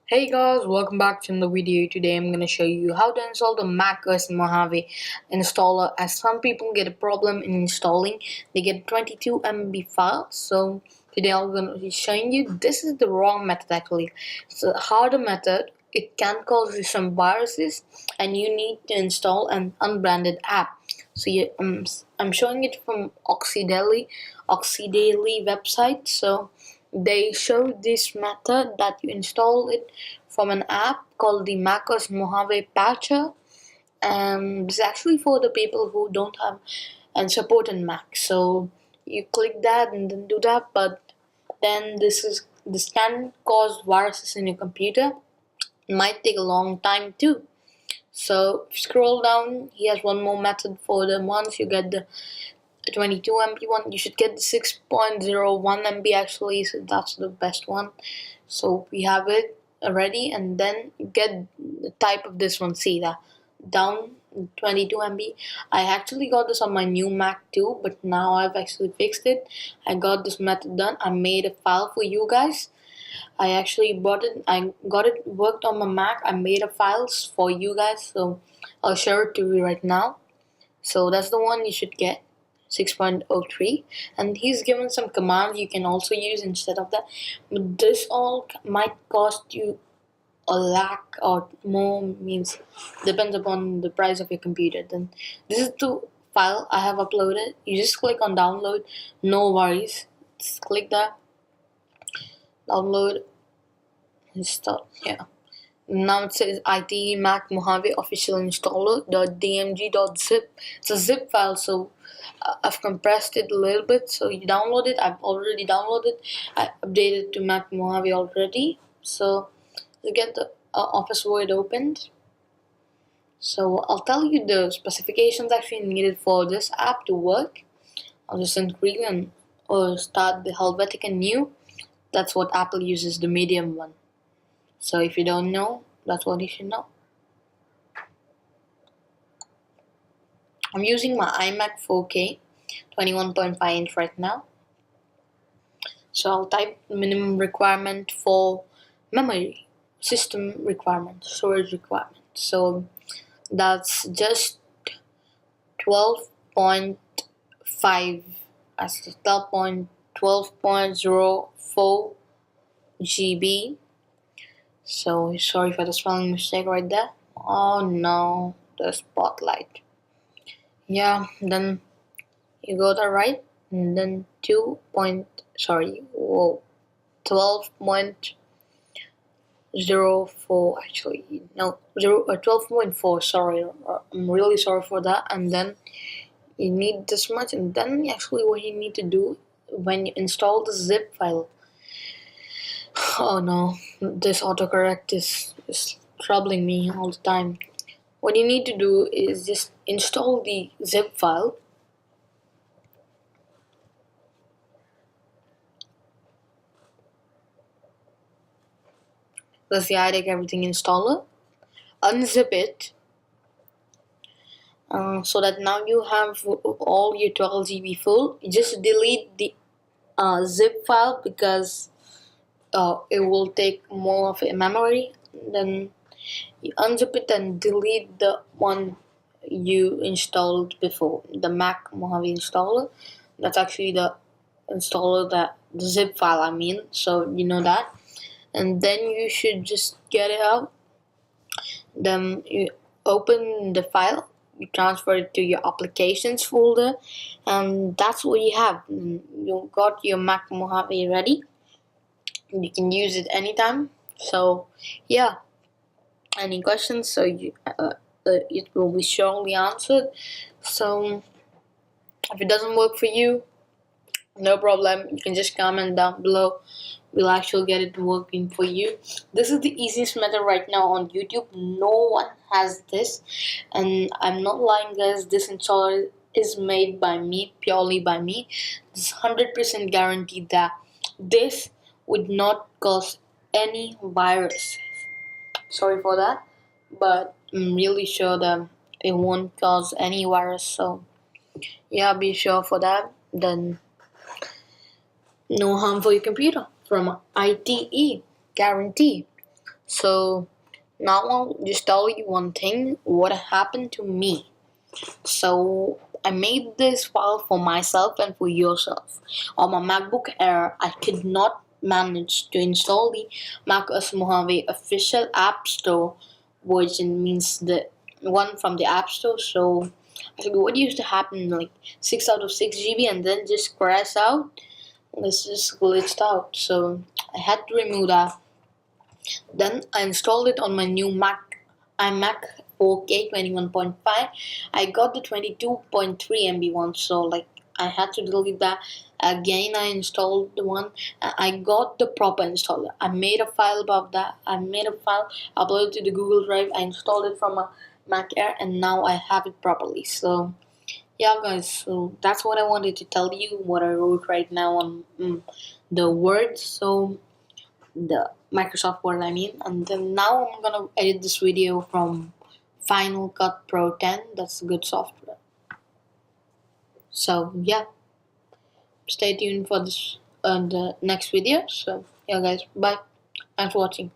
Hey guys, welcome back to the video. Today I'm going to show you how to install the MacOs Mojave installer, as some people get a problem in installing. They get 22 MB file. So today I'm going to be showing you this is the wrong method actually. It's a harder method. It can cause you some viruses and you need to install an unbranded app. So I'm showing it from Oxydaily website. So they show this method that you install it from an app called the MacOs Mojave Patcher, and this is actually for the people who don't have and support in Mac. So you click that and then do that, but then this can cause viruses in your computer. It might take a long time too. So if you scroll down, he has one more method for the ones you get the 22 MB one. You should get the 6.01 MB actually, so that's the best one. So we have it already, and then you get the type of this one. See that down 22 MB. I actually got this on my new Mac too, but now I've actually fixed it. I got this method done. I made a file for you guys. I actually bought it. I got it worked on my Mac. I made a files for you guys, so I'll share it to you right now. So that's the one you should get. 6.03, and he's given some commands you can also use instead of that, but this all might cost you a lakh or more, means depends upon the price of your computer. Then this is the file I have uploaded. You just click on download, no worries, just click that, download, install. Yeah, now it says ITE Mac Mojave official installer.dmg.zip. It's a zip file, so I've compressed it a little bit. So you download it. I've already downloaded. I updated to Mac Mojave already. So to get the Office Word opened. So I'll tell you the specifications actually needed for this app to work. I'll just increase and start the Helvetica New. That's what Apple uses, the medium one. So if you don't know, that's what you should know. I'm using my iMac 4K 21.5 inch right now. So I'll type minimum requirement for memory, system requirement, storage requirement. So that's just 12.5 as 12.04 GB. So sorry for the spelling mistake right there. Oh no, the spotlight. Yeah, then you go to right, and then 12.04 actually, no, 12.4, sorry, I'm really sorry for that. And then you need this much, and then actually what you need to do when you install the zip file. Oh no, this autocorrect is troubling me all the time. What you need to do is just install the zip file. That's the ITE Everything installer. Unzip it, so that now you have all your 12 GB full. You just delete the zip file because it will take more of a memory. Then you unzip it and delete the one you installed before, the Mac Mojave installer. That's actually the installer, that the zip file I mean, so you know that. And then you should just get it out. Then you open the file, you transfer it to your applications folder, and that's what you have. You got your Mac Mojave ready. You can use it anytime. So yeah, any questions, so it will be surely answered. So if it doesn't work for you, no problem, you can just comment down below. We'll actually get it working for you. This is the easiest method right now on YouTube. No one has this, and I'm not lying guys, this installer is made by me, purely by me. This 100% guaranteed that this would not cause any virus. Sorry for that, but I'm really sure that it won't cause any virus. So yeah, be sure for that. Then no harm for your computer from ITE, guarantee. So now I'll just tell you one thing what happened to me. So I made this file for myself and for yourself. On my MacBook Air, I could not manage to install the macOS Mojave official App Store version, means the one from the App Store. So I said, what used to happen, like 6 out of 6 GB and then just crash out? This just glitched out. So I had to remove that. Then I installed it on my new iMac 4K 21.5. I got the 22.3 MB one, so like I had to delete that. Again, I installed the one. I got the proper installer. I made a file about that. I made a file, uploaded to the Google Drive. I installed it from a Mac Air, and now I have it properly. So yeah, guys. So that's what I wanted to tell you. What I wrote right now on the Word. So the Microsoft Word, I mean. And then now I'm gonna edit this video from Final Cut Pro 10. That's a good software. So yeah, stay tuned for this the next video. So yeah, guys, bye. Thanks for watching.